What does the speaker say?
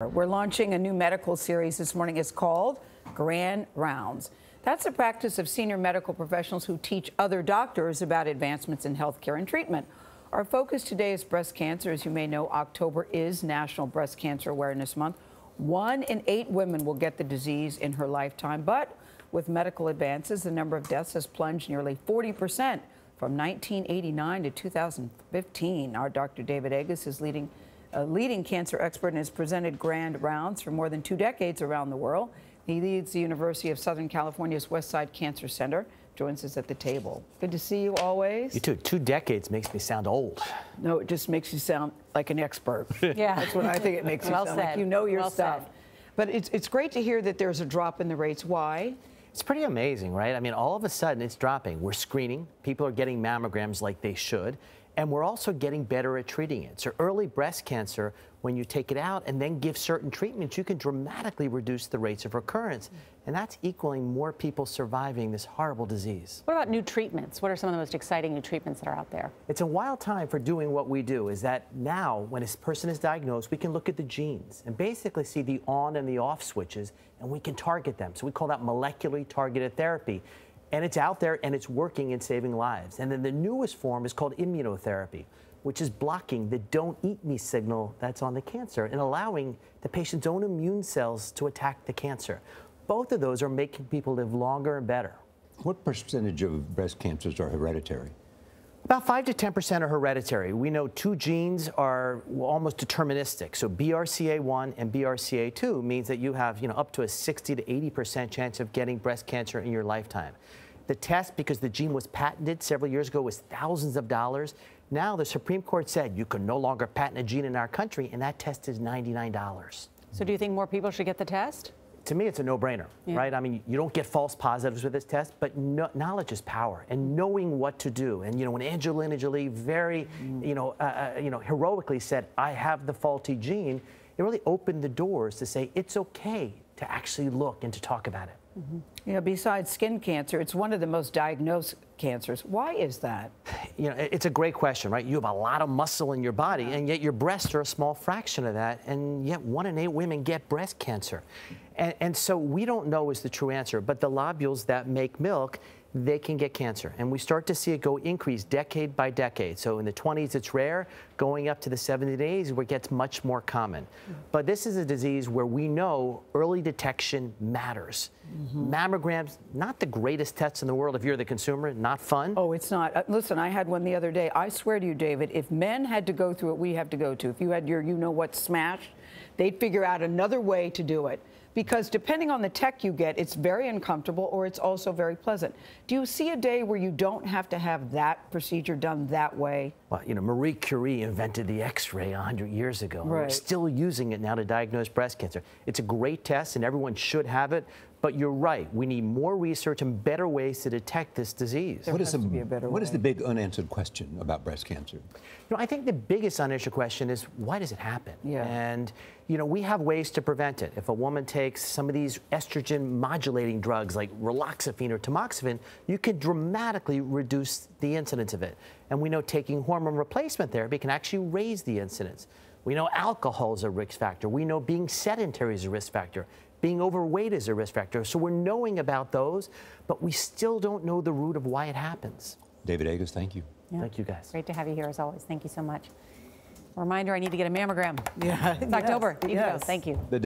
We're launching a new medical series this morning. It's called Grand Rounds. That's a practice of senior medical professionals who teach other doctors about advancements in healthcare and treatment. Our focus today is breast cancer. As you may know, October is National Breast Cancer Awareness Month. 1 in 8 women will get the disease in her lifetime, but with medical advances, the number of deaths has plunged nearly 40% from 1989 to 2015. Our Dr. David Agus is a leading cancer expert and has presented Grand Rounds for more than 2 decades around the world. He leads the University of Southern California's Westside Cancer Center. Joins us at the table. Good to see you always. You too. 2 decades makes me sound old. No, it just makes you sound like an expert. Yeah. That's what I think it makes you sound like. You know your stuff. But it's great to hear that there's a drop in the rates. Why? It's pretty amazing, right? I mean, all of a sudden it's dropping. We're screening. People are getting mammograms like they should. And we're also getting better at treating it. So early breast cancer, when you take it out and then give certain treatments, you can dramatically reduce the rates of recurrence. And that's equaling more people surviving this horrible disease. What about new treatments? What are some of the most exciting new treatments that are out there? It's a wild time for doing what we do, is that now when a person is diagnosed, we can look at the genes and basically see the on and the off switches, and we can target them. So we call that molecularly targeted therapy. And it's out there and it's working and saving lives. And then the newest form is called immunotherapy, which is blocking the don't eat me signal that's on the cancer and allowing the patient's own immune cells to attack the cancer. Both of those are making people live longer and better. What percentage of breast cancers are hereditary? About 5 to 10% are hereditary. We know 2 genes are almost deterministic. So BRCA1 and BRCA2 means that you have, up to a 60 to 80% chance of getting breast cancer in your lifetime. The test, because the gene was patented several years ago, was thousands of dollars. Now the Supreme Court said you can no longer patent a gene in our country, and that test is $99. So do you think more people should get the test? To me, it's a no-brainer, right? I mean, you don't get false positives with this test, but knowledge is power, and knowing what to do. And when Angelina Jolie very, heroically said, "I have the faulty gene," it really opened the doors to say it's okay to actually look and to talk about it. Besides skin cancer, it's one of the most diagnosed cancers. Why is that? It's a great question, right? You have a lot of muscle in your body, and yet your breasts are a small fraction of that, and yet 1 in 8 women get breast cancer. And so we don't know is the true answer, but the lobules that make milk, they can get cancer. And we start to see it go increase decade by decade. So in the 20s, it's rare. Going up to the 70s, where it gets much more common. But this is a disease where we know early detection matters. Mammograms, not the greatest tests in the world if you're the consumer, not fun. Oh, it's not. Listen, I had one the other day. I swear to you, David, if men had to go through it, we have to go to. If you had your you-know-what smashed, they'd figure out another way to do it. Because depending on the tech you get, it's very uncomfortable or it's also very pleasant. Do you see a day where you don't have to have that procedure done that way? Well, Marie Curie invented the X-ray 100 years ago. Right. We're still using it now to diagnose breast cancer. It's a great test and everyone should have it, but you're right. We need more research and better ways to detect this disease. What is the big unanswered question about breast cancer? I think the biggest unanswered question is, why does it happen? Yeah. And, we have ways to prevent it. If a woman takes some of these estrogen modulating drugs like raloxifene or tamoxifen, you can dramatically reduce the incidence of it. And we know taking hormone replacement therapy can actually raise the incidence. We know alcohol is a risk factor. We know being sedentary is a risk factor. Being overweight is a risk factor. So we're knowing about those, but we still don't know the root of why it happens. David Agus, thank you. Yeah. Thank you, guys. Great to have you here as always. Thank you so much. Reminder, I need to get a mammogram. Yeah. It's October. Need to go. Thank you.